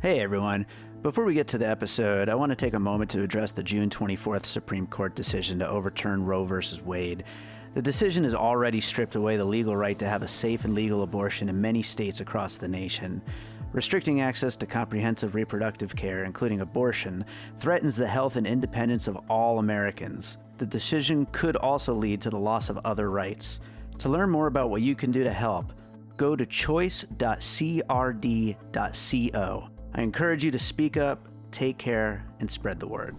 Hey everyone. Before we get to the episode, I want to take a moment to address the June 24th Supreme Court decision to overturn Roe v. Wade. The decision has already stripped away the legal right to have a safe and legal abortion in many states across the nation. Restricting access to comprehensive reproductive care, including abortion, threatens the health and independence of all Americans. The decision could also lead to the loss of other rights. To learn more about what you can do to help, go to choice.crd.co. I encourage you to speak up, take care, and spread the word.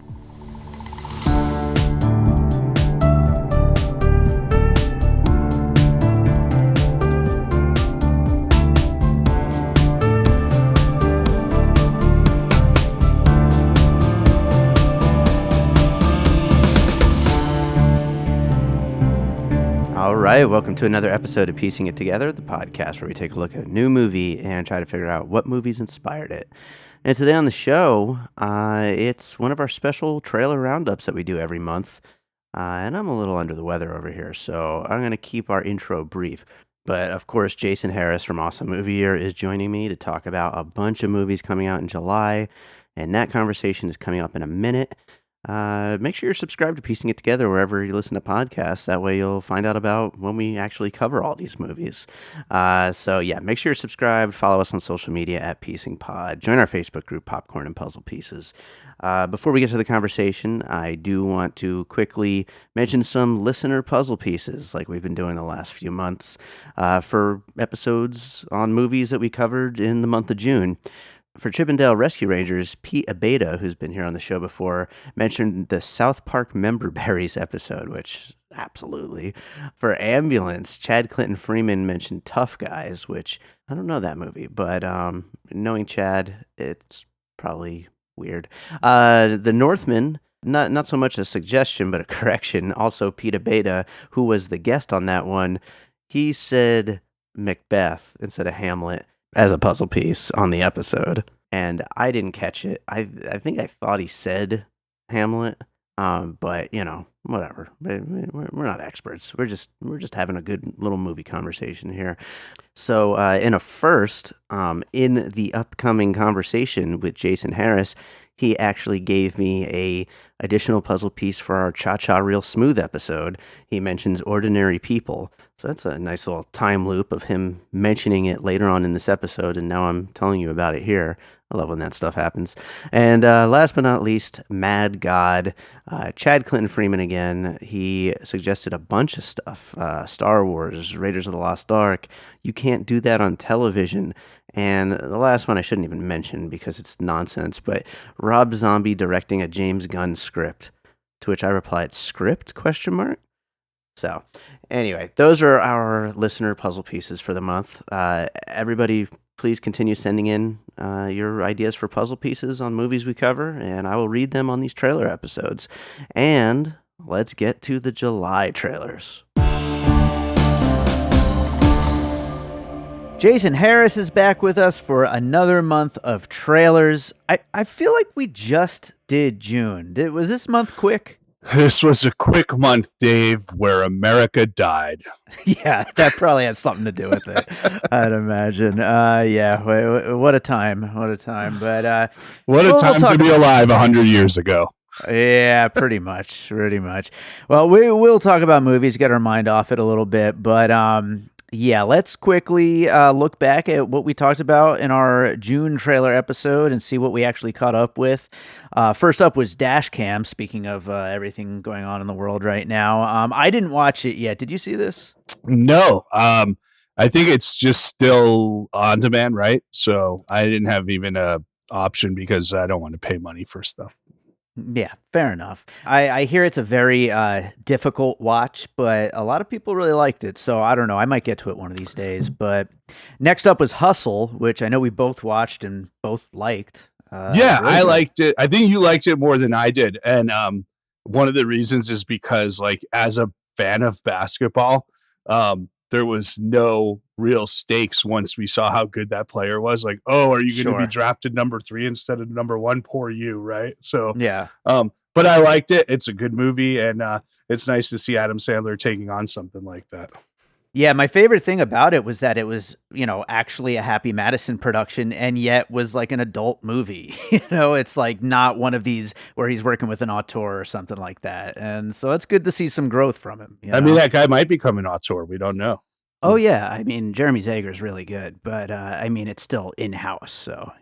All right, welcome to another episode of Piecing It Together, the podcast where we take a look at a new movie and try to figure out what movies inspired it. And today on the show, it's one of our special trailer roundups that we do every month. And I'm a little under the weather over here, so I'm going to keep our intro brief. But of course, Jason Harris from Awesome Movie Year is joining me to talk about a bunch of movies coming out in July. And that conversation is coming up in a minute. Make sure you're subscribed to Piecing It Together wherever you listen to podcasts. That way you'll find out about when we actually cover all these movies. So yeah, make sure you're subscribed. Follow us on social media at Piecing Pod. Join our Facebook group, Popcorn and Puzzle Pieces. Before we get to the conversation, I do want to quickly mention some listener puzzle pieces like we've been doing the last few months for episodes on movies that we covered in the month of June. For Chippendale Rescue Rangers, Pete Abeyta, who's been here on the show before, mentioned the South Park Member Berries episode, which absolutely. For Ambulance, Chad Clinton Freeman mentioned Tough Guys, which I don't know that movie, but knowing Chad, it's probably weird. The Northman, not so much a suggestion, but a correction. Also, Pete Abeyta, who was the guest on that one, he said Macbeth instead of Hamlet as a puzzle piece on the episode, and I didn't catch it. I think I thought he said Hamlet, but you know, whatever. We're not experts. We're just having a good little movie conversation here. So in a first, in the upcoming conversation with Jason Harris, he actually gave me a additional puzzle piece for our Cha-Cha Real Smooth episode. He mentions Ordinary People. So that's a nice little time loop of him mentioning it later on in this episode, and now I'm telling you about it here. I love when that stuff happens. And last but not least, Mad God. Chad Clinton Freeman again. He suggested a bunch of stuff. Star Wars, Raiders of the Lost Ark. You can't do that on television. And the last one I shouldn't even mention because it's nonsense, but Rob Zombie directing a James Gunn script. To which I replied, script? ? So, anyway, those are our listener puzzle pieces for the month. Everybody, please continue sending in your ideas for puzzle pieces on movies we cover, and I will read them on these trailer episodes. And let's get to the July trailers. Jason Harris is back with us for another month of trailers. I feel like we just did June. Was this month quick? This was a quick month, Dave, where America died. Yeah, that probably has something to do with it, I'd imagine. Yeah, what a time. What a time. But what a time to be alive 100 years ago. Yeah, pretty much. Well, we will talk about movies, get our mind off it a little bit, but yeah, let's quickly look back at what we talked about in our June trailer episode and see what we actually caught up with. First up was Dashcam, speaking of everything going on in the world right now. I didn't watch it yet. Did you see this? No. I think it's just still on demand, right? So I didn't have even a option because I don't want to pay money for stuff. Yeah, fair enough. I hear it's a very difficult watch, but a lot of people really liked it. So I don't know. I might get to it one of these days. But next up was Hustle, which I know we both watched and both liked. Yeah, really I liked it. I think you liked it more than I did. And one of the reasons is because, like, as a fan of basketball, there was no real stakes once we saw how good that player was. Like, oh, are you going to be drafted number 3 instead of number 1? Poor you, right? So yeah. But I liked it. It's a good movie, and it's nice to see Adam Sandler taking on something like that. Yeah, my favorite thing about it was that it was, actually a Happy Madison production and yet was like an adult movie. It's like not one of these where he's working with an auteur or something like that. And so it's good to see some growth from him, I mean, that guy might become an auteur. We don't know. Oh yeah, I mean Jeremy Zager's really good, but I mean it's still in-house, so.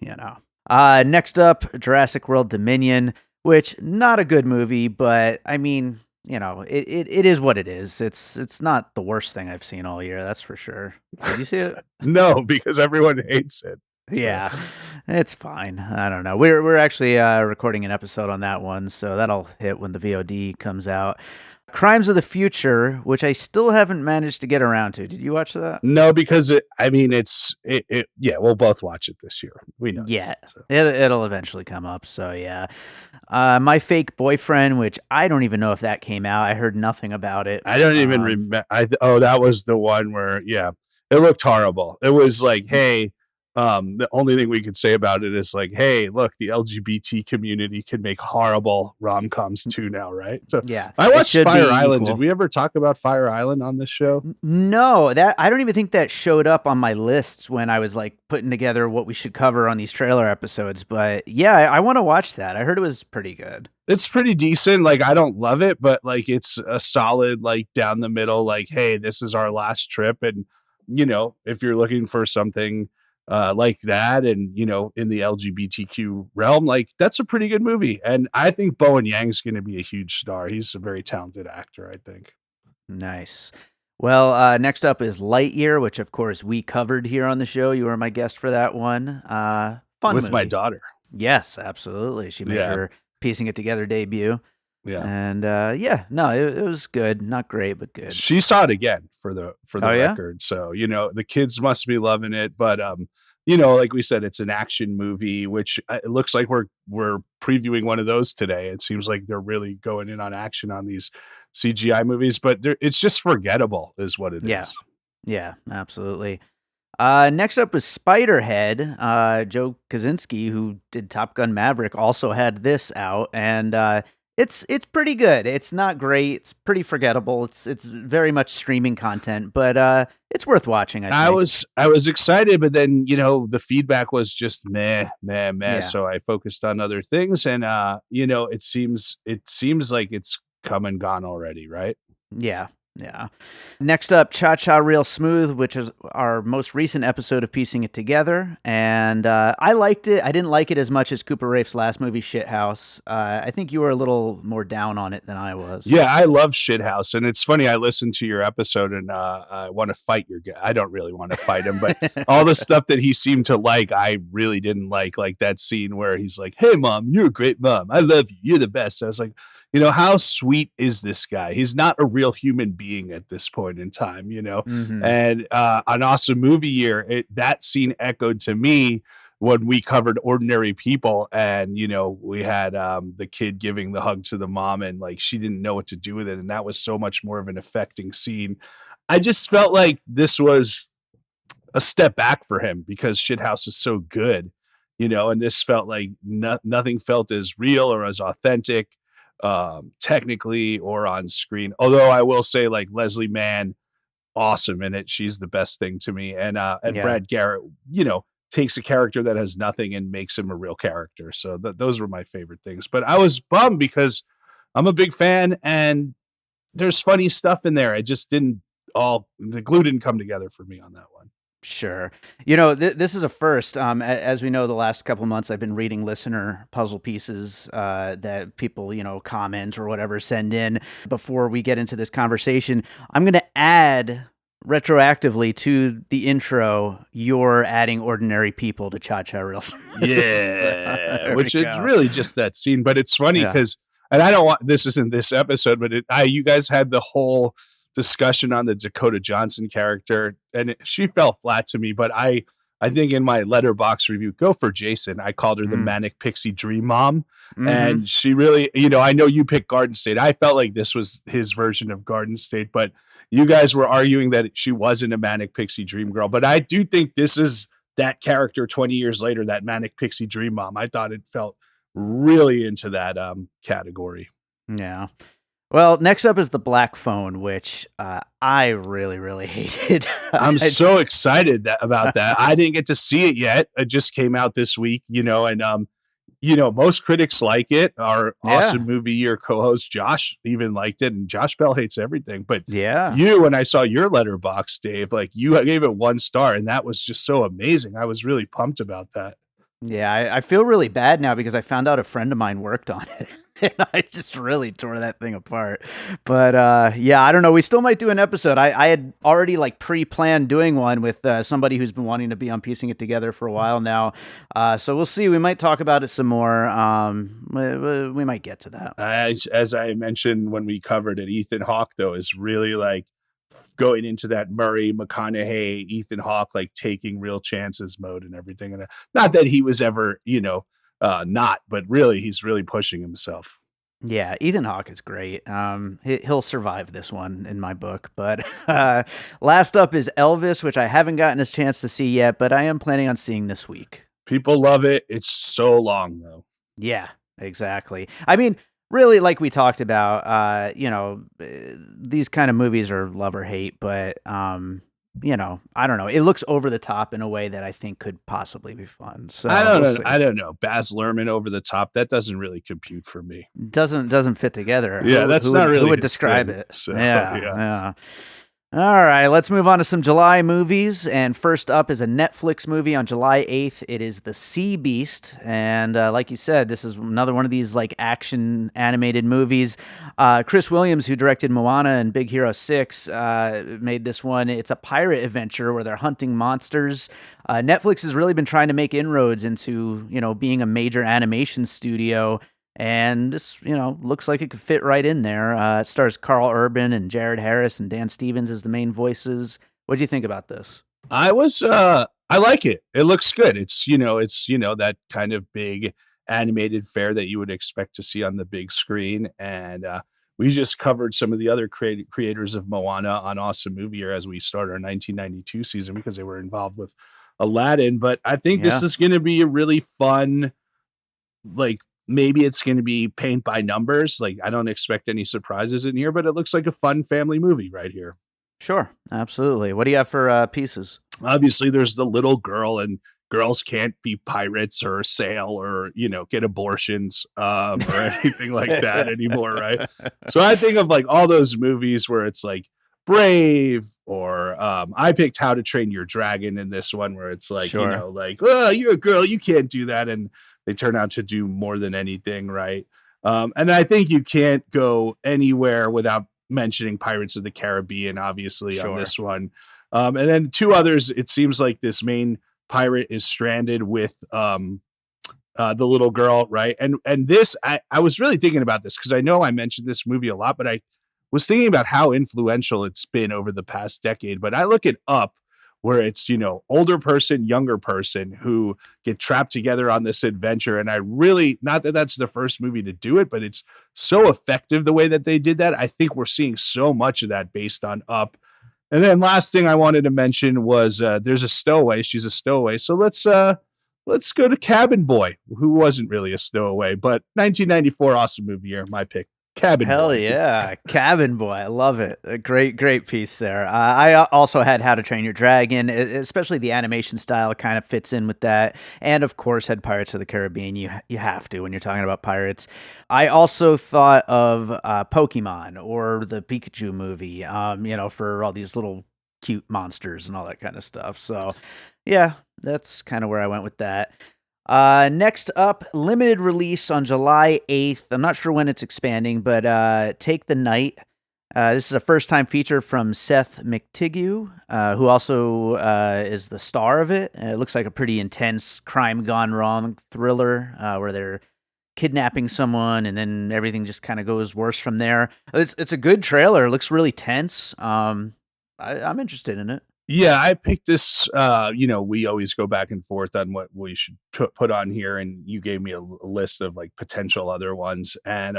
Next up, Jurassic World Dominion, which not a good movie, but I mean, it is what it is. It's not the worst thing I've seen all year, that's for sure. Did you see it? No, because everyone hates it. So. Yeah, it's fine. I don't know. We're actually recording an episode on that one, so that'll hit when the VOD comes out. Crimes of the Future, which I still haven't managed to get around to. Did you watch that? No, because yeah, we'll both watch it this year. We know. Yeah, that, so. It'll eventually come up. So yeah, My Fake Boyfriend, which I don't even know if that came out. I heard nothing about it. I don't even remember. That was the one where it looked horrible. It was like, hey. The only thing we could say about it is like, hey, look, the LGBT community can make horrible rom-coms too now, right? So yeah, I watched Fire Island. Equal. Did we ever talk about Fire Island on this show? No, I don't even think that showed up on my lists when I was like putting together what we should cover on these trailer episodes. But yeah, I want to watch that. I heard it was pretty good. It's pretty decent. Like, I don't love it, but like it's a solid, like down the middle, like, hey, this is our last trip. And, if you're looking for something like that and in the LGBTQ realm, like that's a pretty good movie, and I think Bowen Yang's going to be a huge star. He's a very talented actor, I think. Nice. Well, next up is Lightyear, which of course we covered here on the show. You were my guest for that one. Fun with movie. My daughter. Yes, absolutely. She made her Piecing It Together debut. Yeah. And it was good. Not great, but good. She saw it again for the record. So, the kids must be loving it. But, like we said, it's an action movie, which it looks like we're previewing one of those today. It seems like they're really going in on action on these CGI movies, but it's just forgettable is what it is. Yeah, absolutely. Next up was Spiderhead. Joe Kosinski, who did Top Gun Maverick, also had this out, and it's pretty good. It's not great. It's pretty forgettable. It's very much streaming content, but it's worth watching. I was excited, but then the feedback was just meh. Yeah. So I focused on other things, and it seems like it's come and gone already, right? Yeah. Yeah. Next up, Cha Cha Real Smooth, which is our most recent episode of Piecing It Together. And I liked it. I didn't like it as much as Cooper Raif's last movie, Shithouse. I think you were a little more down on it than I was. Yeah, I love Shithouse. And it's funny, I listened to your episode and I want to fight your guy. I don't really want to fight him, but all the stuff that he seemed to like, I really didn't like that scene where he's like, hey, Mom, you're a great mom. I love you. You're the best. I was like, how sweet is this guy? He's not a real human being at this point in time, Mm-hmm. And an awesome movie year. That scene echoed to me when we covered Ordinary People, and we had the kid giving the hug to the mom, and like she didn't know what to do with it, and that was so much more of an affecting scene. I just felt like this was a step back for him because Shithouse is so good, and this felt like nothing felt as real or as authentic. Technically or on screen, although I will say, like, Leslie Mann, awesome in it. She's the best thing to me, and Brad Garrett, takes a character that has nothing and makes him a real character. So those were my favorite things. But I was bummed because I'm a big fan, and there's funny stuff in there. I just the glue didn't come together for me on that one. Sure. This is a first. As we know, the last couple of months, I've been reading listener puzzle pieces that people, comment or whatever, send in before we get into this conversation. I'm going to add retroactively to the intro, you're adding Ordinary People to Cha Cha Real Smooth. Yeah, which is really just that scene. But it's funny because, and I don't want, this isn't this episode, but you guys had the whole discussion on the Dakota Johnson character, and she fell flat to me. But I think in my Letterboxd review, go for Jason, I called her the manic pixie dream mom, and she really, I know you picked Garden State. I felt like this was his version of Garden State, but you guys were arguing that she wasn't a manic pixie dream girl. But I do think this is that character 20 years later, that manic pixie dream mom. I thought it felt really into that category. Yeah. Well, next up is The Black Phone, which I really, really hated. I'm so excited about that. I didn't get to see it yet. It just came out this week, and most critics like it. Our Yeah. awesome movie year co-host Josh even liked it, and Josh Bell hates everything. But Yeah. when I saw your letterbox, Dave, like you gave it 1 star, and that was just so amazing. I was really pumped about that. Yeah, I feel really bad now because I found out a friend of mine worked on it. And I just really tore that thing apart. But yeah, I don't know. We still might do an episode. I had already like pre-planned doing one with somebody who's been wanting to be on Piecing It Together for a while now. So we'll see. We might talk about it some more. We might get to that. As I mentioned when we covered it, Ethan Hawke though is really like going into that Murray, McConaughey, Ethan Hawke, like taking real chances mode and everything. And not that he was ever, not, but really, he's really pushing himself. Yeah, Ethan Hawke is great. He'll survive this one in my book. But last up is Elvis, which I haven't gotten a chance to see yet, but I am planning on seeing this week. People love it. It's so long though. Yeah, exactly. I mean, really, like we talked about, these kind of movies are love or hate, but I don't know. It looks over the top in a way that I think could possibly be fun. So I don't we'll know. see. I don't know. Baz Luhrmann over the top. That doesn't really compute for me. Doesn't fit together. Yeah, that's not really who would his describe thing, it. so, Yeah, yeah. yeah. All right, let's move on to some July movies. And first up is a Netflix movie on July 8th. It is The Sea Beast. And like you said, this is another one of these like action animated movies. Chris Williams, who directed Moana and Big Hero 6, made this one. It's a pirate adventure where they're hunting monsters. Netflix has really been trying to make inroads into, being a major animation studio. And this, looks like it could fit right in there. It stars Carl Urban and Jared Harris and Dan Stevens as the main voices. What do you think about this? I like it. It looks good. It's that kind of big animated fare that you would expect to see on the big screen. And we just covered some of the other creators of Moana on Awesome Movie Year as we start our 1992 season because they were involved with Aladdin. But I think this is going to be a really fun, like, maybe it's going to be paint by numbers. Like, I don't expect any surprises in here, but it looks like a fun family movie right here. Sure, absolutely. What do you have for pieces? Obviously, there's the little girl, and girls can't be pirates or sail or get abortions or anything like that anymore, right? So I think of like all those movies where it's like Brave, or I picked How to Train Your Dragon in this one, where it's like Sure. like, oh, you're a girl, you can't do that, and they turn out to do more than anything, right? And I think you can't go anywhere without mentioning Pirates of the Caribbean, obviously, on Sure. this one. And then two others, it seems like this main pirate is stranded with the little girl, right? And this, I was really thinking about this because I know I mentioned this movie a lot, but I was thinking about how influential it's been over the past decade. But I look it up where it's, older person, younger person who get trapped together on this adventure. And I really, not that that's the first movie to do it, but it's so effective the way that they did that. I think we're seeing so much of that based on Up. And then last thing I wanted to mention was there's a stowaway. She's a stowaway. So let's go to Cabin Boy, who wasn't really a stowaway, but 1994 Awesome Movie Year, my pick. Cabin Hell Boy. yeah, Cabin Boy. I love it. A great piece there. I also had How to Train Your Dragon, especially the animation style kind of fits in with that. And of course, had Pirates of the Caribbean. You have to when you're talking about pirates. I also thought of Pokemon or the Pikachu movie. For all these little cute monsters and all that kind of stuff. So, yeah, that's kind of where I went with that. Next up, limited release on July 8th. I'm not sure when it's expanding, but Take the Night. This is a first-time feature from Seth McTigue, who also is the star of it. And it looks like a pretty intense crime gone wrong thriller where they're kidnapping someone and then everything just kind of goes worse from there. It's a good trailer. It looks really tense. I'm interested in it. Yeah, I picked this. We always go back and forth on what we should put on here, and you gave me a list of like potential other ones, and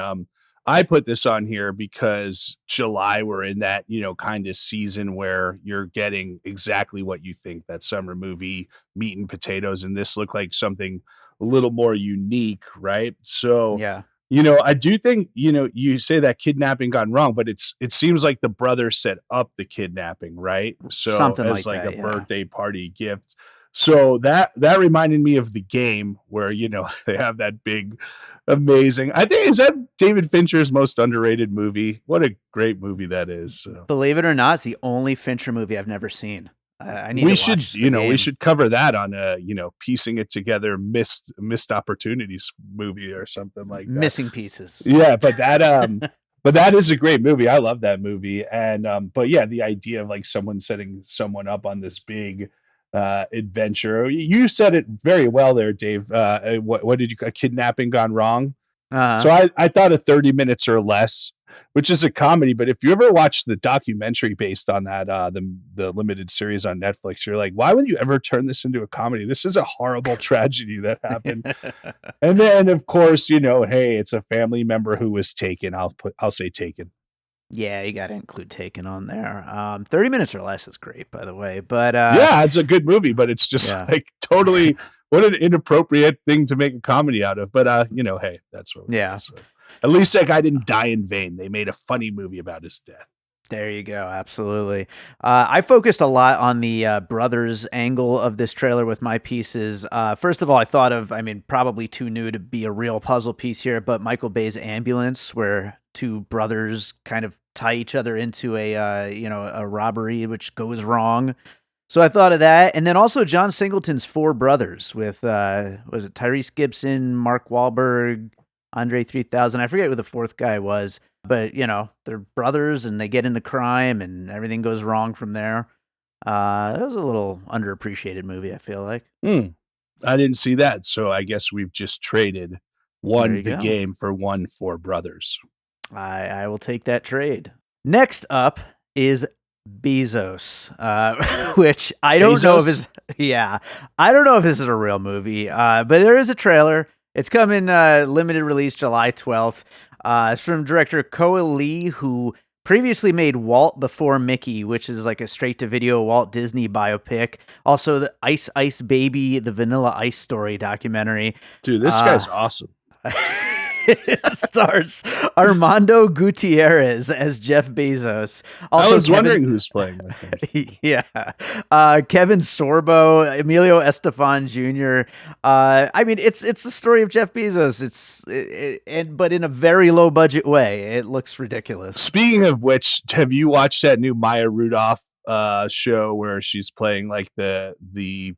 I put this on here because July we're in that kind of season where you're getting exactly what you think, that summer movie meat and potatoes, and this looked like something a little more unique, right? So Yeah. I do think, you say that kidnapping gone wrong, but it seems like the brother set up the kidnapping, right? So Something as like like a that, yeah. birthday party gift. So that reminded me of The Game where, they have that big, amazing. I think is that David Fincher's most underrated movie. What a great movie that is. So. Believe it or not, it's the only Fincher movie I've never seen. I need We to should, watch The we Game. should cover that on a, piecing it together, missed opportunities movie or something like that. Missing pieces. Yeah, but that is a great movie. I love that movie. And but yeah, the idea of like someone setting someone up on this big adventure. You said it very well there, Dave. What did you a kidnapping gone wrong? Uh-huh. So I thought of 30 minutes or less, which is a comedy. But if you ever watch the documentary based on that, the limited series on Netflix, you're like, why would you ever turn this into a comedy? This is a horrible tragedy that happened. And then, of course, hey, it's a family member who was taken. I'll say taken. Yeah, you got to include Taken on there. 30 minutes or less is great, by the way. But yeah, it's a good movie, but it's just like totally what an inappropriate thing to make a comedy out of. But hey, that's what. Yeah. So. At least that guy didn't die in vain. They made a funny movie about his death. There you go. Absolutely. I focused a lot on the brothers angle of this trailer with my pieces. First of all, I thought of, probably too new to be a real puzzle piece here, but Michael Bay's Ambulance, where two brothers kind of tie each other into a robbery, which goes wrong. So I thought of that. And then also John Singleton's Four Brothers with, was it Tyrese Gibson, Mark Wahlberg, Andre 3000. I forget who the fourth guy was. But, they're brothers and they get into crime and everything goes wrong from there. It was a little underappreciated movie, I feel like. I didn't see that. So I guess we've just traded The go. Game for Four Brothers. I will take that trade. Next up is Bezos, which I don't know if is I don't know if this is a real movie, but there is a trailer. It's coming limited release July 12th. It's from director Koa Lee, who previously made Walt Before Mickey, which is like a straight-to-video Walt Disney biopic. Also, the Ice Ice Baby, the Vanilla Ice Story documentary. Dude, this guy's awesome. It stars Armando Gutierrez as Jeff Bezos. Also, I was wondering who's playing with him. Yeah. Kevin Sorbo, Emilio Estefan Jr. It's the story of Jeff Bezos. But in a very low budget way. It looks ridiculous. Speaking of which, have you watched that new Maya Rudolph show where she's playing like the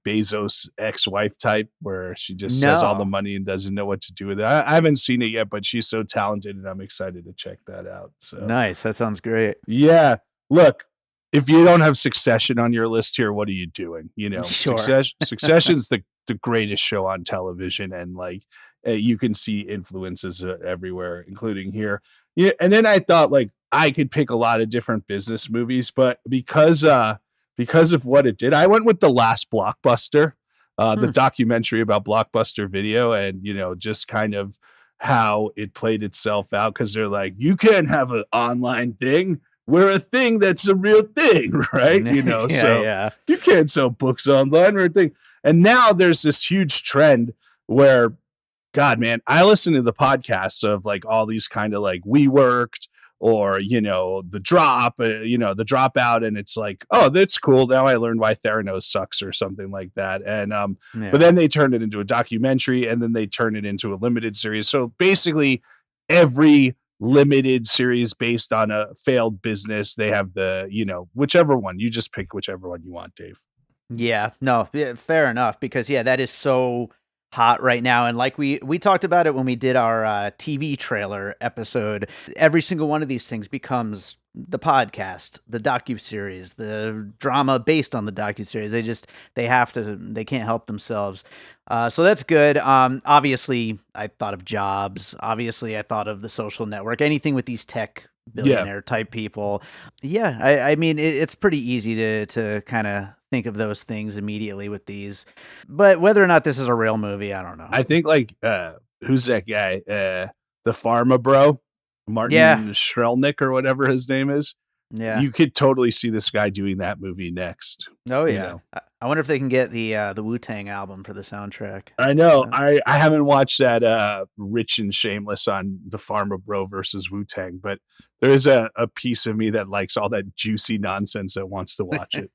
Bezos ex-wife type, where she just has all the money and doesn't know what to do with it? I haven't seen it yet, but she's so talented and I'm excited to check that out. So nice. That sounds great. Yeah. Look, if you don't have Succession on your list here, what are you doing? Sure. Succession's the greatest show on television, and like you can see influences everywhere, including here. Yeah. And then I thought like I could pick a lot of different business movies, but because of what it did, I went with The Last Blockbuster, the documentary about Blockbuster Video, and just kind of how it played itself out. Because they're like, you can't have an online thing. We're a thing that's a real thing, right? You can't sell books online. We're a thing. And now there's this huge trend where, God, man, I listen to the podcasts of like all these kind of like We Worked, or the drop, the dropout, and it's like, oh, that's cool, now I learned why Theranos sucks or something like that. And but then they turn it into a documentary, and then they turn it into a limited series. So basically every limited series based on a failed business, they have whichever one. You just pick whichever one you want, Dave. Fair enough, because that is so hot right now. And like we talked about it when we did our TV trailer episode, every single one of these things becomes the podcast, the docuseries, the drama based on the docuseries. They can't help themselves. So that's good. Obviously I thought of Jobs. Obviously I thought of The Social Network, anything with these tech billionaire type people. It's pretty easy to kind of think of those things immediately with these, but whether or not this is a real movie, I don't know. I think like who's that guy, the pharma bro, Martin Shrelnick or whatever his name is. You could totally see this guy doing that movie next. I wonder if they can get the Wu-Tang album for the soundtrack. I know. I haven't watched that Rich and Shameless on the Pharma Bro versus Wu-Tang, but there is a piece of me that likes all that juicy nonsense that wants to watch it.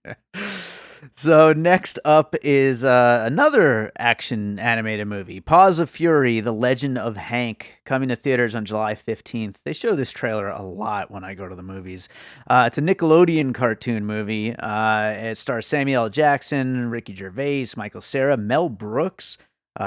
So next up is another action animated movie, Paws of Fury, The Legend of Hank, coming to theaters on July 15th. They show this trailer a lot when I go to the movies. It's a Nickelodeon cartoon movie. It stars Samuel L. Jackson, Ricky Gervais, Michael Cera, Mel Brooks,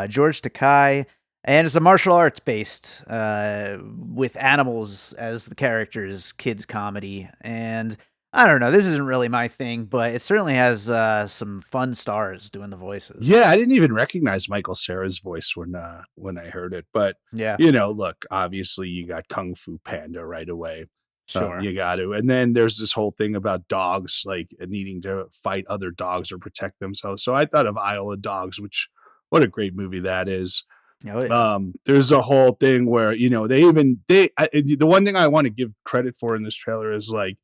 George Takei, and it's a martial arts based with animals as the characters, kids comedy. And I don't know, this isn't really my thing, but it certainly has some fun stars doing the voices. Yeah, I didn't even recognize Michael Cera's voice when I heard it. But Yeah, look, obviously you got Kung Fu Panda right away. sure. You got to. And then there's this whole thing about dogs like needing to fight other dogs or protect themselves. So I thought of Isle of Dogs, which what a great movie that is. Oh, yeah. There's a whole thing where the one thing I want to give credit for in this trailer is like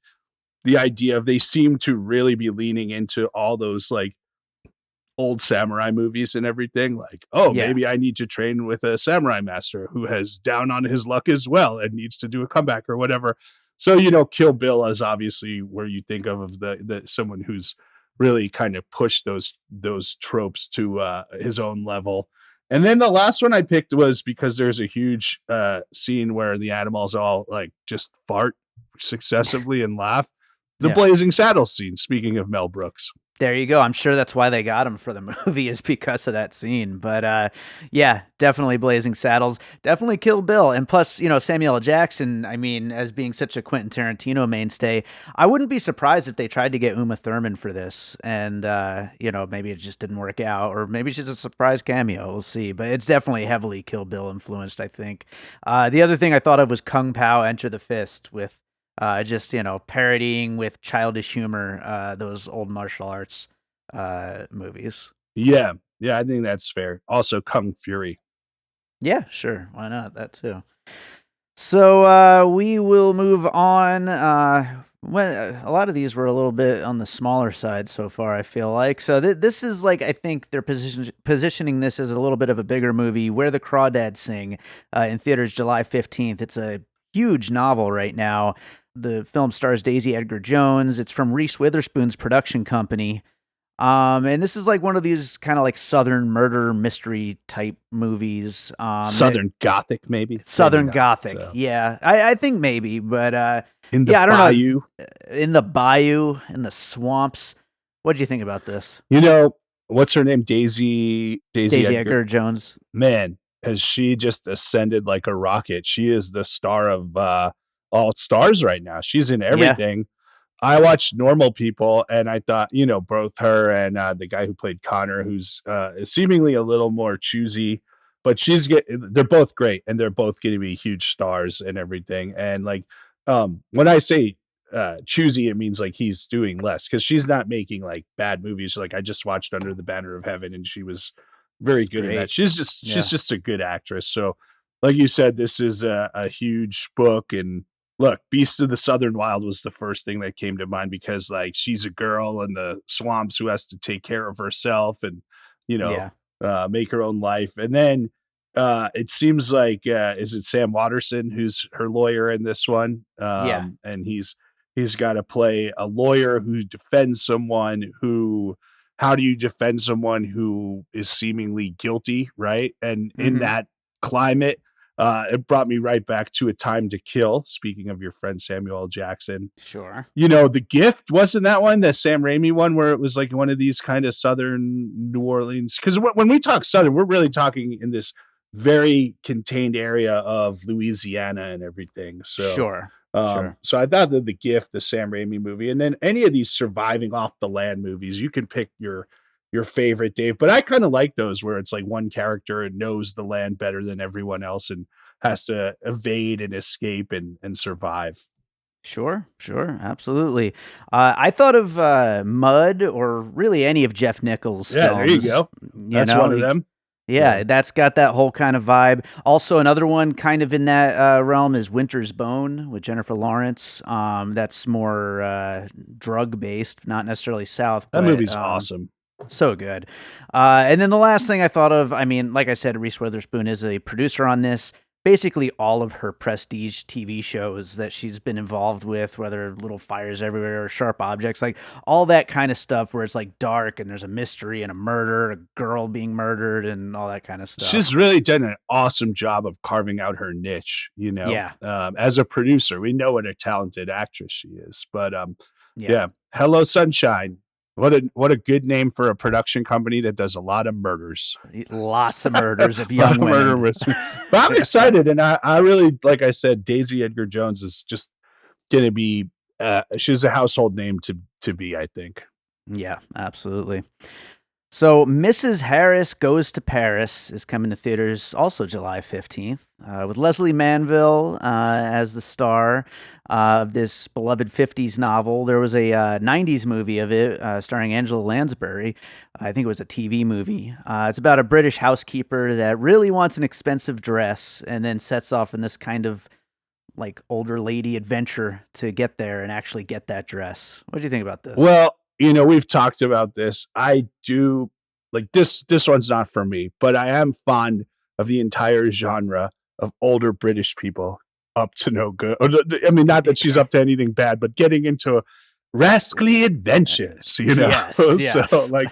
the idea of they seem to really be leaning into all those like old samurai movies and everything. Like, oh, Yeah. maybe I need to train with a samurai master who has down on his luck as well and needs to do a comeback or whatever. So, Kill Bill is obviously where you think of the someone who's really kind of pushed those tropes to his own level. And then the last one I picked was because there's a huge scene where the animals all like just fart successively and laugh. The Yeah. Blazing Saddles scene, speaking of Mel Brooks. There you go. I'm sure that's why they got him for the movie, is because of that scene. But yeah, definitely Blazing Saddles, definitely Kill Bill. And plus, Samuel L. Jackson, I mean, as being such a Quentin Tarantino mainstay, I wouldn't be surprised if they tried to get Uma Thurman for this. And, maybe it just didn't work out, or maybe it's just a surprise cameo. We'll see. But it's definitely heavily Kill Bill influenced, I think. The other thing I thought of was Kung Pao Enter the Fist, with just parodying with childish humor those old martial arts movies. Yeah, I think that's fair. Also, Kung Fury. Yeah, sure, why not? That too. So we will move on. When a lot of these were a little bit on the smaller side so far, I feel like. So this is like, I think they're positioning this as a little bit of a bigger movie. Where the Crawdads Sing, in theaters July 15th. It's a huge novel right now. The film stars Daisy Edgar Jones. It's from Reese Witherspoon's production company. And this is like one of these kind of like Southern murder mystery type movies. Southern Gothic, maybe. Southern Maybe not, Gothic. so. Yeah, I think maybe, but In the I don't bayou. know. In the bayou, in the swamps. What do you think about this? What's her name? Daisy Edgar Jones. Man, has she just ascended like a rocket? She is the star of all stars right now. She's in everything. I watched Normal People, and I thought, both her and the guy who played Connor, who's seemingly a little more choosy, but they're both great, and they're both going to be huge stars and everything. And like, when I say choosy, it means like he's doing less, because she's not making like bad movies. Like I just watched Under the Banner of Heaven, and she was very good in that. She's just a good actress. So, like you said, this is a huge book, and look, Beasts of the Southern Wild was the first thing that came to mind, because like she's a girl in the swamps who has to take care of herself and make her own life. And then it seems like is it Sam Waterston who's her lawyer in this one? And he's got to play a lawyer who defends someone who. How do you defend someone who is seemingly guilty, right? And in that climate, it brought me right back to A Time to Kill. Speaking of your friend Samuel L. Jackson. Sure. The Gift, wasn't that one? The Sam Raimi one, where it was like one of these kind of Southern New Orleans. Because when we talk Southern, we're really talking in this very contained area of Louisiana and everything. So Sure. So I thought that The Gift, the Sam Raimi movie, and then any of these surviving off the land movies, you can pick your favorite, Dave. But I kind of like those where it's like one character knows the land better than everyone else and has to evade and escape and survive. Sure, absolutely. I thought of Mud, or really any of Jeff Nichols' films. There you go. That's one of them. Yeah, that's got that whole kind of vibe. Also, another one kind of in that realm is Winter's Bone with Jennifer Lawrence. That's more drug-based, not necessarily South. That movie's awesome. So good. And then the last thing I thought of, I mean, like I said, Reese Witherspoon is a producer on this. Basically, all of her prestige TV shows that she's been involved with, whether Little Fires Everywhere or Sharp Objects, like all that kind of stuff where it's like dark and there's a mystery and a murder, a girl being murdered, and all that kind of stuff. She's really done an awesome job of carving out her niche, Yeah. As a producer, we know what a talented actress she is, but Yeah. yeah. Hello Sunshine. What a good name for a production company that does a lot of murders. Lots of murders of A lot young of women. murder mystery. But I'm excited, and I really, like I said, Daisy Edgar Jones is just going to be. She's a household name to be, I think. Yeah, absolutely. So, Mrs. Harris Goes to Paris is coming to theaters also July 15th, with Leslie Manville as the star of this beloved 50s novel. There was a 90s movie of it starring Angela Lansbury. I think it was a TV movie. It's about a British housekeeper that really wants an expensive dress and then sets off in this kind of like older lady adventure to get there and actually get that dress. What do you think about this? Well, we've talked about this. I do like this. This one's not for me, but I am fond of the entire genre of older British people up to no good. I mean, not that she's up to anything bad, but getting into rascally adventures, Yes, yes. So like,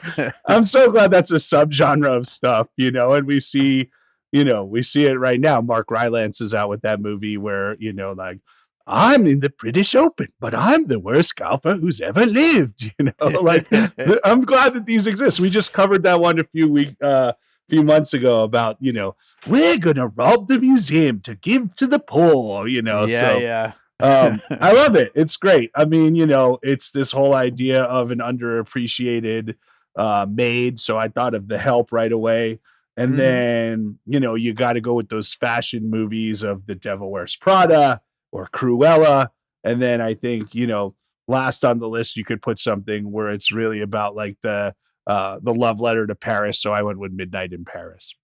I'm so glad that's a subgenre of stuff, and we see it right now. Mark Rylance is out with that movie where, like, I'm in the British Open, but I'm the worst golfer who's ever lived. Like, I'm glad that these exist. We just covered that one a few months ago about, we're going to rob the museum to give to the poor, Yeah. I love it. It's great. I mean, it's this whole idea of an underappreciated maid. So I thought of The Help right away. And then, you got to go with those fashion movies of The Devil Wears Prada or Cruella. And then I think, last on the list, you could put something where it's really about like the love letter to Paris. So I went with Midnight in Paris.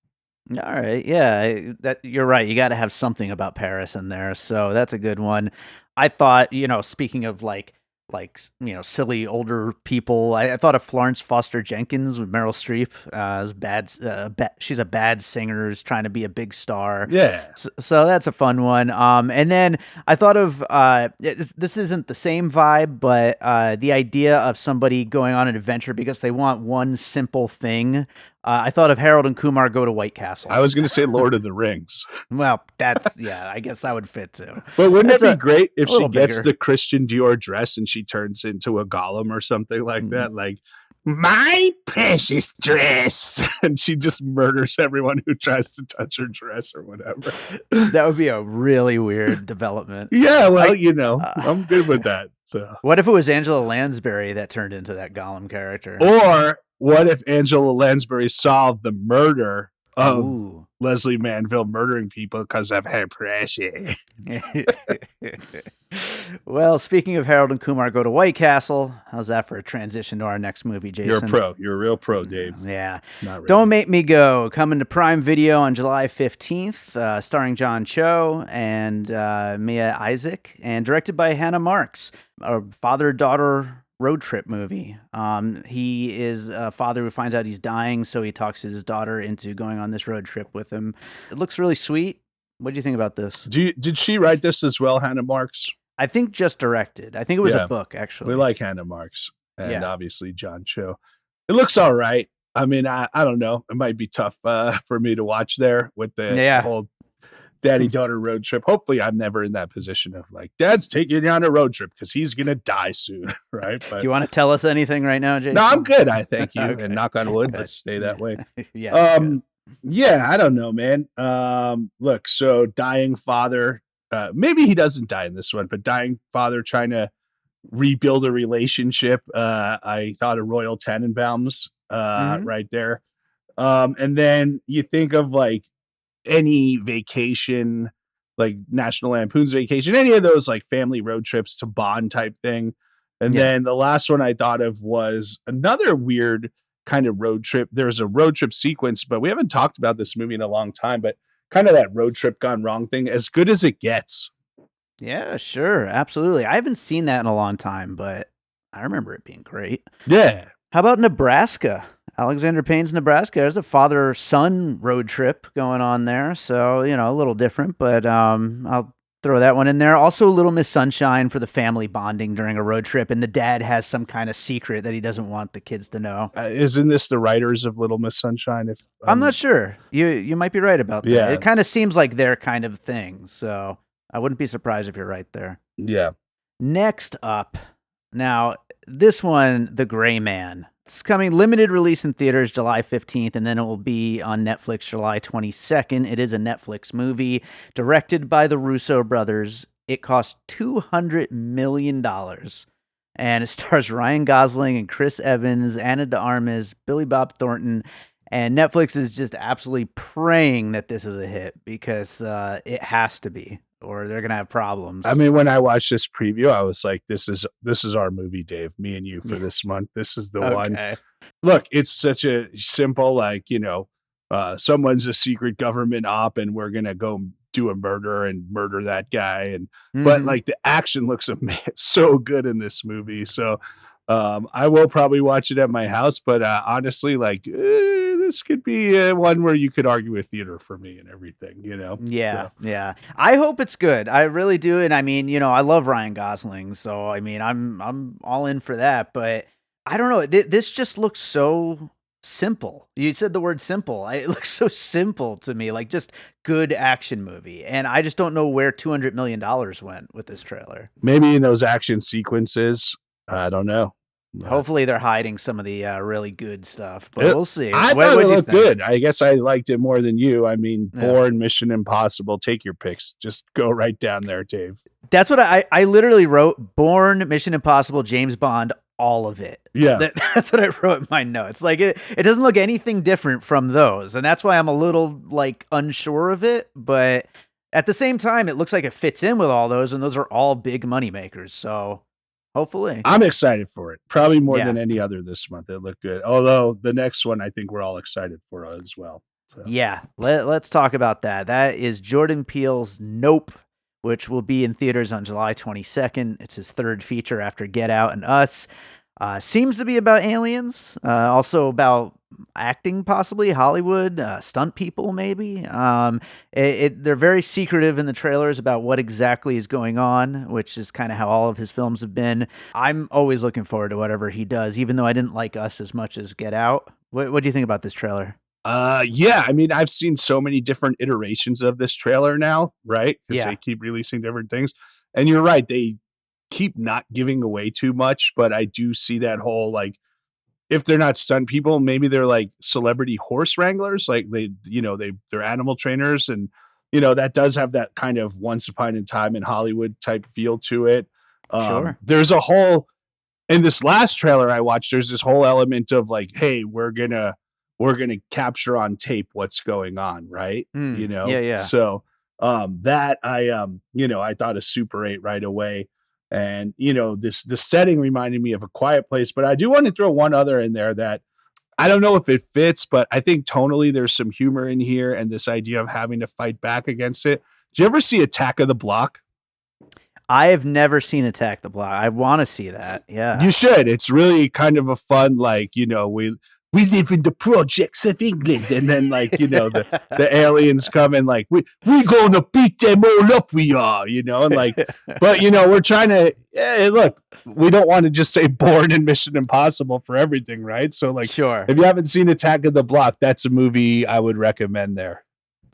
All right. Yeah, that you're right. You got to have something about Paris in there. So that's a good one. I thought, speaking of like silly older people, I thought of Florence Foster Jenkins with Meryl Streep as she's a bad singer who's trying to be a big star. Yeah. So that's a fun one. And then I thought of this isn't the same vibe, but the idea of somebody going on an adventure because they want one simple thing. I thought of Harold and Kumar Go to White Castle. I was going to say Lord of the Rings. Well, that's I guess that would fit too. But wouldn't it be great if she gets bigger. the Christian Dior dress and she turns into a golem or something like that? Like, my precious dress. And she just murders everyone who tries to touch her dress or whatever. That would be a really weird development. Yeah, well, I'm good with that. So, what if it was Angela Lansbury that turned into that golem character? or what if Angela Lansbury solved the murder of Ooh. Leslie Manville murdering people because of her pressure? Well, speaking of Harold and Kumar Go to White Castle, how's that for a transition to our next movie, Jason? You're a pro. You're a real pro, Dave. Yeah. Not really. Don't Make Me Go, coming to Prime Video on July 15th, starring John Cho and Mia Isaac, and directed by Hannah Marks, a father-daughter road trip movie. He is a father who finds out he's dying, so he talks his daughter into going on this road trip with him. It looks really sweet. What do you think about this? Did she write this as well, Hannah Marks? I think just directed. I think it was a book, actually. We like Hannah Marks and Yeah. obviously John Cho. It looks all right. I mean, I don't know. It might be tough for me to watch there with the whole daddy-daughter road trip. Hopefully I'm never in that position of like, Dad's taking you on a road trip because he's going to die soon, right? But, do you want to tell us anything right now, Jason? no, I'm good. I thank you. Okay. And knock on wood, Okay. let's stay that way. Yeah. Yeah, I don't know, man. Look, so dying father, maybe he doesn't die in this one, but dying father trying to rebuild a relationship. I thought of Royal Tenenbaums right there. And then you think of like any vacation, like National Lampoon's Vacation, any of those like family road trips to Bond type thing. And then the last one I thought of was another weird kind of road trip. There's a road trip sequence, but we haven't talked about this movie in a long time, but kind of that road trip gone wrong thing, As Good as It Gets. Yeah, sure. Absolutely. I haven't seen that in a long time, but I remember it being great. Yeah. How about Nebraska? Alexander Payne's Nebraska. There's a father-son road trip going on there. So, a little different, but I'll throw that one in there. Also, Little Miss Sunshine for the family bonding during a road trip, and the dad has some kind of secret that he doesn't want the kids to know. Isn't this the writers of Little Miss Sunshine? If I'm not sure. You might be right about that. Yeah. It kind of seems like their kind of thing. So I wouldn't be surprised if you're right there. Yeah. Next up, now this one, The Gray Man. It's coming limited release in theaters July 15th, and then it will be on Netflix July 22nd. It is a Netflix movie directed by the Russo brothers. It cost $200 million. And it stars Ryan Gosling and Chris Evans, Ana de Armas, Billy Bob Thornton. And Netflix is just absolutely praying that this is a hit because it has to be, or they're going to have problems. I mean, when I watched this preview, I was like, this is our movie, Dave, me and you for this month. This is the one. Look, it's such a simple, like, someone's a secret government op and we're going to go do a murder and murder that guy. And, but like the action looks so good in this movie. So I will probably watch it at my house, but honestly, like this could be one where you could argue a theater for me and everything, Yeah, yeah. I hope it's good. I really do. And I mean, I love Ryan Gosling, so I mean, I'm all in for that. But I don't know. This just looks so simple. You said the word simple. It looks so simple to me, like just good action movie. And I just don't know where $200 million went with this trailer. Maybe in those action sequences. I don't know. Hopefully they're hiding some of the really good stuff, but we'll see. I thought it looked good. I guess I liked it more than you. I mean, Bourne, Mission Impossible, take your picks. Just go right down there, Dave. That's what I literally wrote. Bourne, Mission Impossible, James Bond, all of it. Yeah. That's what I wrote in my notes. Like it doesn't look anything different from those. And that's why I'm a little like unsure of it. But at the same time, it looks like it fits in with all those. And those are all big money makers. So hopefully. I'm excited for it. Probably more than any other this month. It looked good. Although the next one, I think we're all excited for as well. So. Yeah. Let's talk about that. That is Jordan Peele's Nope, which will be in theaters on July 22nd. It's his third feature after Get Out and Us. Seems to be about aliens, also about acting, possibly Hollywood, stunt people, maybe. They're very secretive in the trailers about what exactly is going on, which is kind of how all of his films have been. I'm always looking forward to whatever he does, even though I didn't like Us as much as Get Out. What do you think about this trailer? Yeah, I mean, I've seen so many different iterations of this trailer now, right? Because they keep releasing different things. And you're right, they keep not giving away too much, but I do see that whole, like, if they're not stunt people, maybe they're like celebrity horse wranglers, like they're animal trainers. And, that does have that kind of Once Upon a Time in Hollywood type feel to it. Sure. There's a whole, in this last trailer I watched, there's this whole element of like, hey, we're gonna capture on tape what's going on, right? Yeah. So that I thought of Super 8 right away. And the setting reminded me of A Quiet Place, but I do want to throw one other in there that I don't know if it fits, but I think tonally there's some humor in here, and this idea of having to fight back against it. Did you ever see Attack of the Block? I have never seen Attack the Block. I want to see that. Yeah, you should. It's really kind of a fun, like, we live in the projects of England, and then like the aliens come and like we gonna beat them all up, we are, and like, but we're trying to look. We don't want to just say Bourne and Mission Impossible for everything, right? So like, sure. If you haven't seen Attack of the Block, that's a movie I would recommend there.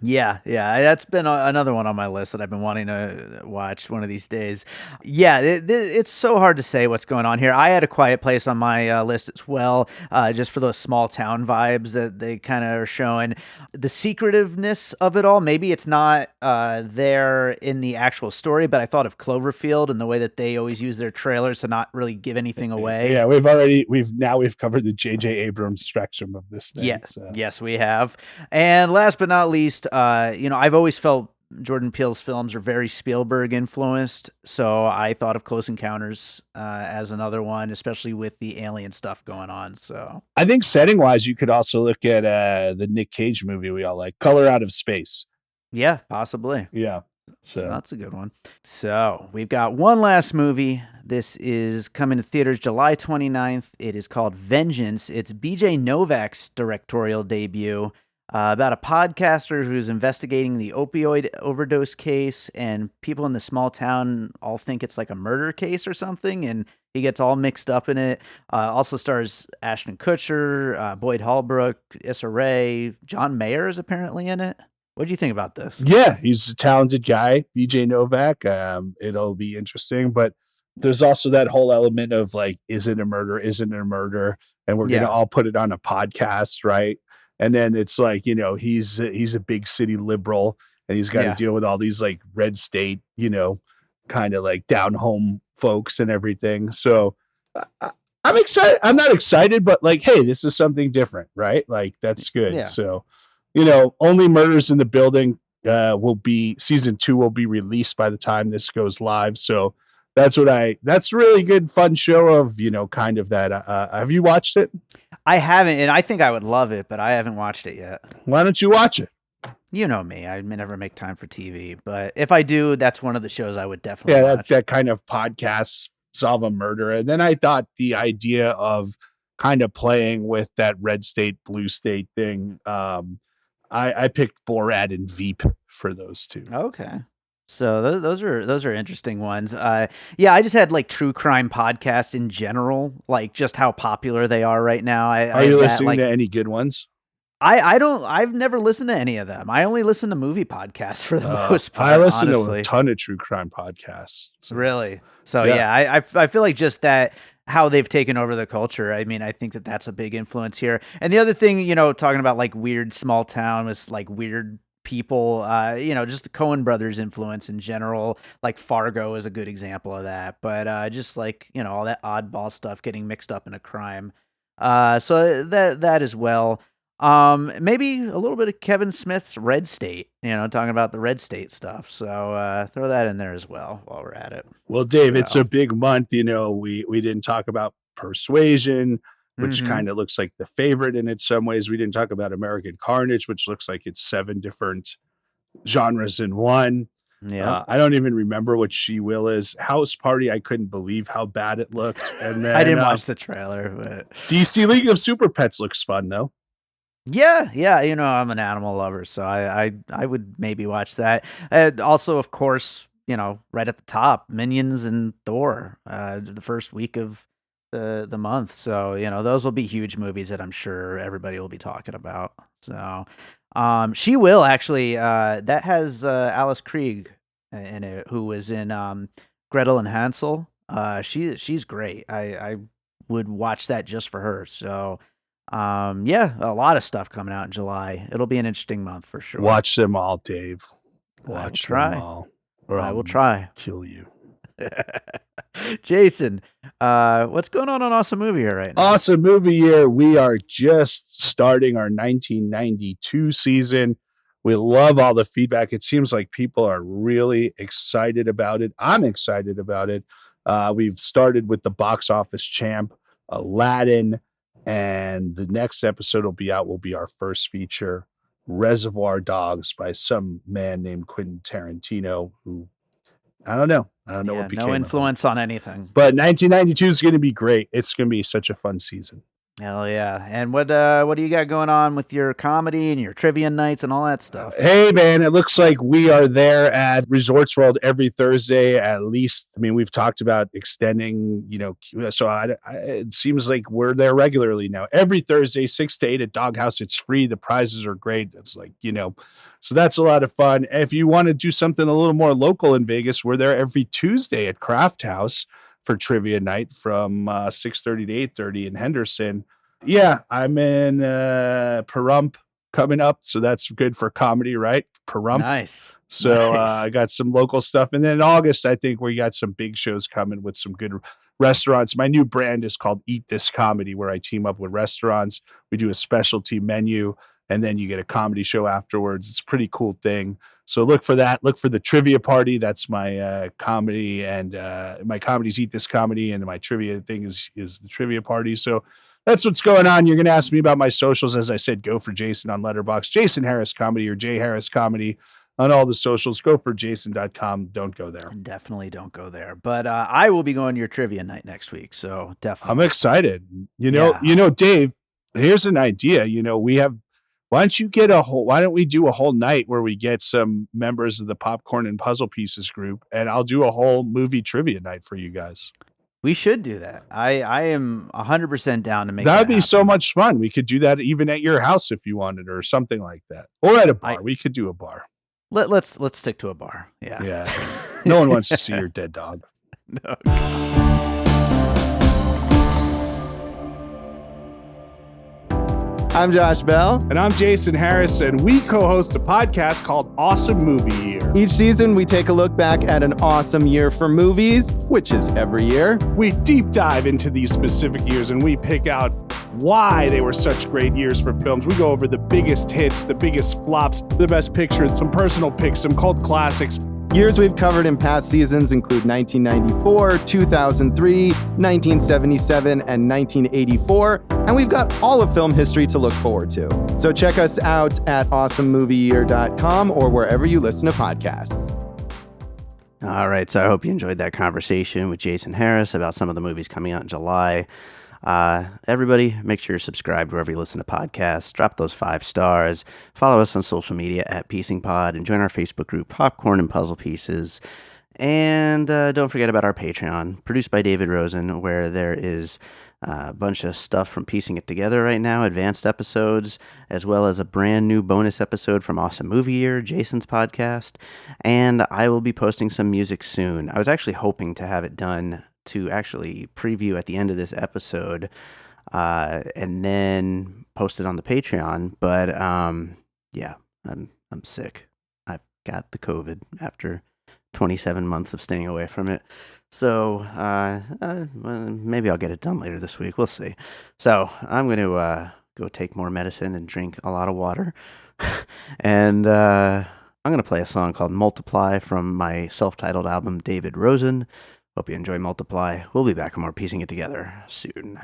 Yeah, that's been another one on my list that I've been wanting to watch one of these days. Yeah, it's so hard to say what's going on here. I had A Quiet Place on my list as well, just for those small town vibes that they kind of are showing. The secretiveness of it all, maybe it's not there in the actual story, but I thought of Cloverfield and the way that they always use their trailers to not really give anything away. Yeah, we've covered the J.J. Abrams spectrum of this thing. Yes, we have. And last but not least, I've always felt Jordan Peele's films are very Spielberg influenced, so I thought of Close Encounters as another one, especially with the alien stuff going on. So I think setting wise, you could also look at the Nick Cage movie we all like, Color Out of Space. Yeah, possibly. Yeah. So That's a good one. So we've got one last movie. This is coming to theaters July 29th. It is called Vengeance. It's BJ Novak's directorial debut about a podcaster who's investigating the opioid overdose case, and people in the small town all think it's like a murder case or something, and he gets all mixed up in it. Also stars Ashton Kutcher, Boyd Holbrook, Issa Rae, John Mayer is apparently in it. What do you think about this? yeah, he's a talented guy, BJ Novak. It'll be interesting, but there's also that whole element of like, is it a murder? Isn't it a murder? And we're gonna all put it on a podcast, right? And then it's like, he's a big city liberal, and he's got to deal with all these like red state, kind of like down home folks and everything. So I'm excited. I'm not excited, but like, hey, this is something different, right? Like that's good. Yeah. So, Only Murders in the Building season 2 will be released by the time this goes live. So that's really good, fun show of, kind of that. Have you watched it? I haven't, and I think I would love it, but I haven't watched it yet. Why don't you watch it? You know me, I may never make time for TV, but if I do, that's one of the shows I would definitely watch. That kind of podcast, solve a murder. And then I thought the idea of kind of playing with that red state, blue state thing, I picked Borat and Veep for those two. Okay. So those are interesting ones. Yeah, I just had like true crime podcasts in general, like just how popular they are right now. Are you listening to any good ones? I've never listened to any of them. I only listen to movie podcasts for the most part. I listen honestly. to a ton of true crime podcasts. So. Really? So yeah, I feel like just that how they've taken over the culture. I mean, I think that's a big influence here. And the other thing, talking about like weird small town with like weird people, just the Coen brothers influence in general, like Fargo is a good example of that. But just like, all that oddball stuff getting mixed up in a crime. So that as well. Maybe a little bit of Kevin Smith's Red State, talking about the Red State stuff. So throw that in there as well while we're at it. Well, Dave, it's a big month. We didn't talk about Persuasion, which kind of looks like the favorite in some ways. We didn't talk about American Carnage, which looks like it's 7 different genres in one. Yeah, I don't even remember what She Will is. House Party, I couldn't believe how bad it looked. And then I didn't watch the trailer, but DC League of Super Pets looks fun though. Yeah, I'm an animal lover, so I would maybe watch that. Also, of course, right at the top, Minions and Thor, the first week of the month. So, those will be huge movies that I'm sure everybody will be talking about. So, She Will actually, that has Alice Krige in it, who was in Gretel and Hansel. She's great. I would watch that just for her. So, yeah, a lot of stuff coming out in July. It'll be an interesting month for sure. Watch them all, Dave. Watch them all. Or I will try. Kill you. Jason, what's going on Awesome Movie Year right now? Awesome Movie Year. We are just starting our 1992 season. We love all the feedback. It seems like people are really excited about it. I'm excited about it. We've started with the box office champ, Aladdin, and the next episode will be our first feature, Reservoir Dogs, by some man named Quentin Tarantino, who I don't know what became. No influence on anything. But 1992 is going to be great. It's going to be such a fun season. Hell yeah. And what do you got going on with your comedy and your trivia nights and all that stuff? Hey, man, it looks like we are there at Resorts World every Thursday, at least. I mean, we've talked about extending, so it seems like we're there regularly now. Every Thursday, 6 to 8 at Doghouse. It's free. The prizes are great. It's like, so that's a lot of fun. If you want to do something a little more local in Vegas, we're there every Tuesday at Craft House for trivia night from 6:30 to 8:30 in Henderson. Yeah, I'm in Pahrump coming up, so that's good for comedy, right? Pahrump. Nice. So I got some local stuff. And then in August, I think we got some big shows coming with some good restaurants. My new brand is called Eat This Comedy, where I team up with restaurants. We do a specialty menu, and then you get a comedy show afterwards. It's a pretty cool thing. So look for that. Look for the trivia party. That's my comedy, and my comedy's Eat This Comedy, and my trivia thing is the trivia party. So that's what's going on. You're going to ask me about my socials. As I said, go for Jason on Letterboxd, Jason Harris Comedy or Jay Harris Comedy. on all the socials. Go for jason.com. Don't go there. Definitely don't go there. But I will be going to your trivia night next week. So definitely. I'm excited. Yeah. Dave, here's an idea. Why don't we do a whole night where we get some members of the Popcorn and Puzzle Pieces group, and I'll do a whole movie trivia night for you guys. We should do that. I am 100% down to make That'd that be so happen. much fun. We could do that even at your house if you wanted, or something like that, or at a bar. We could do a bar. Let's stick to a bar. Yeah. Yeah. No one wants to see your dead dog. No. I'm Josh Bell. And I'm Jason Harris, and we co-host a podcast called Awesome Movie Year. Each season, we take a look back at an awesome year for movies, which is every year. We deep dive into these specific years, and we pick out why they were such great years for films. We go over the biggest hits, the biggest flops, the best picture, some personal picks, some cult classics. Years we've covered in past seasons include 1994, 2003, 1977, and 1984, and we've got all of film history to look forward to. So check us out at awesomemovieyear.com or wherever you listen to podcasts. All right, so I hope you enjoyed that conversation with Jason Harris about some of the movies coming out in July. Everybody, make sure you're subscribed wherever you listen to podcasts. Drop those 5 stars. Follow us on social media at PiecingPod and join our Facebook group, Popcorn and Puzzle Pieces. And don't forget about our Patreon, produced by David Rosen, where there is a bunch of stuff from Piecing It Together right now, advanced episodes, as well as a brand new bonus episode from Awesome Movie Year, Jason's podcast. And I will be posting some music soon. I was actually hoping to have it done to actually preview at the end of this episode and then post it on the Patreon. But yeah, I'm sick. I've got the COVID after 27 months of staying away from it. So maybe I'll get it done later this week. We'll see. So I'm going to go take more medicine and drink a lot of water. And I'm going to play a song called Multiply from my self-titled album, David Rosen. Hope you enjoy Multiply. We'll be back and more Piecing It Together soon.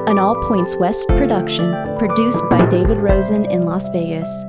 an All Points West production, produced by David Rosen in Las Vegas.